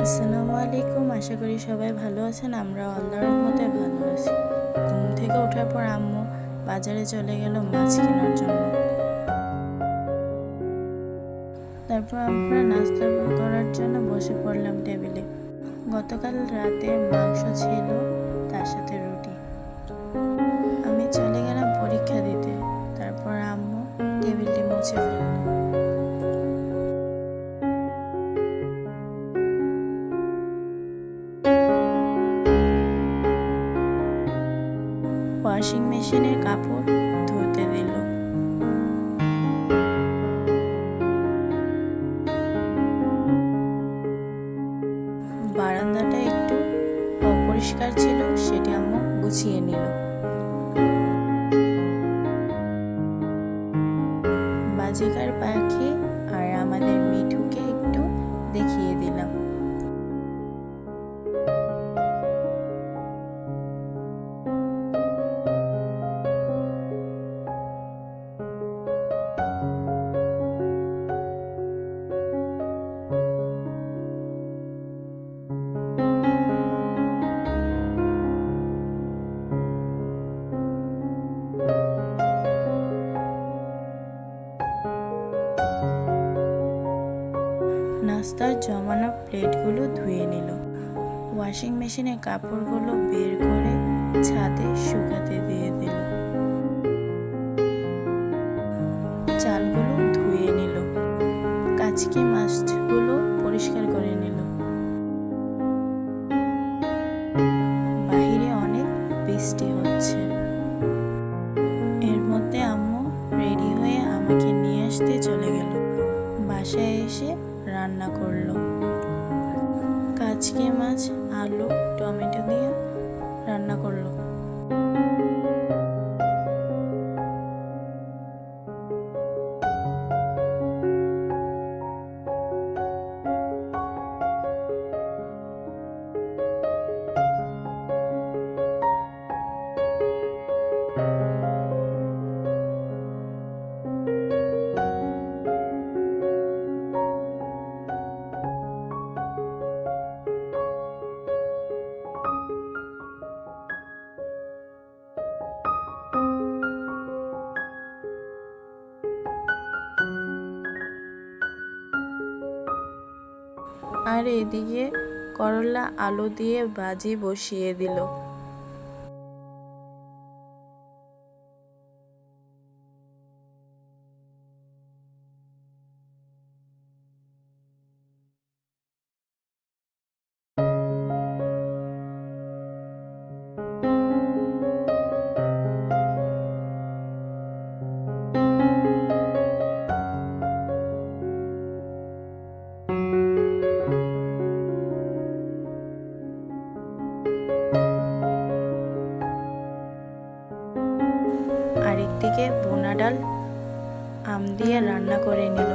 আসসালামু আলাইকুম। আশা করি সবাই ভালো আছেন। আমরা আল্লাহর রহমতে ভালো আছি। ঘুম থেকে ওঠার পর আম্মু বাজারে চলে গেল মাছ কেনার জন্য। তারপর আমরা নাস্তা করার জন্য বসে পড়লাম টেবিলে। গতকাল রাতে মাংস ছিল, তার সাথে রুটি। আমি চলে গেলাম পরীক্ষা দিতে। তারপর আম্মু টেবিলটি মুছে ফেলল। ওয়াশিং মেশিনের কাপড় ধুতে দিল। বারান্দাটা একটু অপরিষ্কার ছিল, সেটি আম্মু গুছিয়ে নিল। বাজিকার পাখি আর আমাদের মিঠুকে একটু দেখিয়ে দিলাম। নাস্তার জমানো প্লেটগুলো ধুয়ে নিল। ওয়াশিং মেশিনে কাপড়গুলো বের করে ছাদে শুকাতে দিয়ে দিল। চালগুলো ধুয়ে নিল। কাচকি মাছগুলো পরিষ্কার করে নিল। বাহিরে অনেক বৃষ্টি হচ্ছে। এর মধ্যে আম্মু রেডি হয়ে আমাকে নিয়ে আসতে চলে গেল। বাসায় এসে রান্না করলো। কাচকি মাছ, আলু, টমেটো দিয়ে রান্না করলো। আর এদিকে করলা আলু দিয়ে ভাজি বসিয়ে দিল। আরেকদিকে বোনা ডাল আম দিয়ে রান্না করে নিল।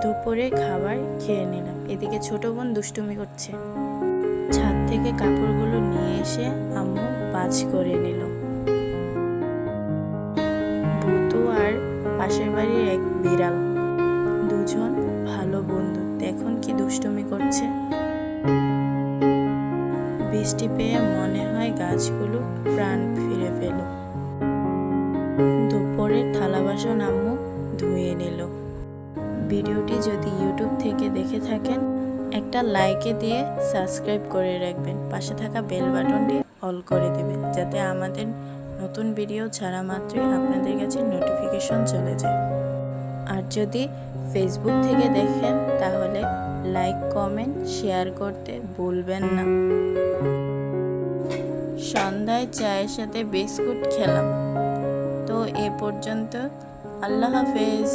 দুপুরে খাবার খেয়ে নিলাম। এদিকে ছোট বোন দুষ্টুমি করছে। ছাদ থেকে কাপড়গুলো নিয়ে এসে আম্মু ভাঁজ করে নিল। ভুতু আর পাশের বাড়ির এক বিড়াল, দুজন ভালো বন্ধু, দেখুন কি দুষ্টুমি করছে। বৃষ্টি পেয়ে মনে হয় গাছগুলো প্রাণ ফিরে পেল। দুপুরের থালা বাসন আম্মু ধুয়ে নিল। ভিডিওটি যদি ইউটিউব থেকে দেখে থাকেন একটা লাইকে দিয়ে সাবস্ক্রাইব করে রাখবেন, পাশে থাকা বেল বাটনটি অল করে দেবেন যাতে আমাদের নতুন ভিডিও ছাড়া মাত্রই আপনাদের কাছে নোটিফিকেশন চলে যায়। আর যদি ফেসবুক থেকে দেখেন তাহলে লাইক কমেন্ট শেয়ার করতে ভুলবেন না। সন্ধ্যায় চায়ের সাথে বিস্কুট খেলাম। তো এ পর্যন্ত, আল্লাহ হাফেজ।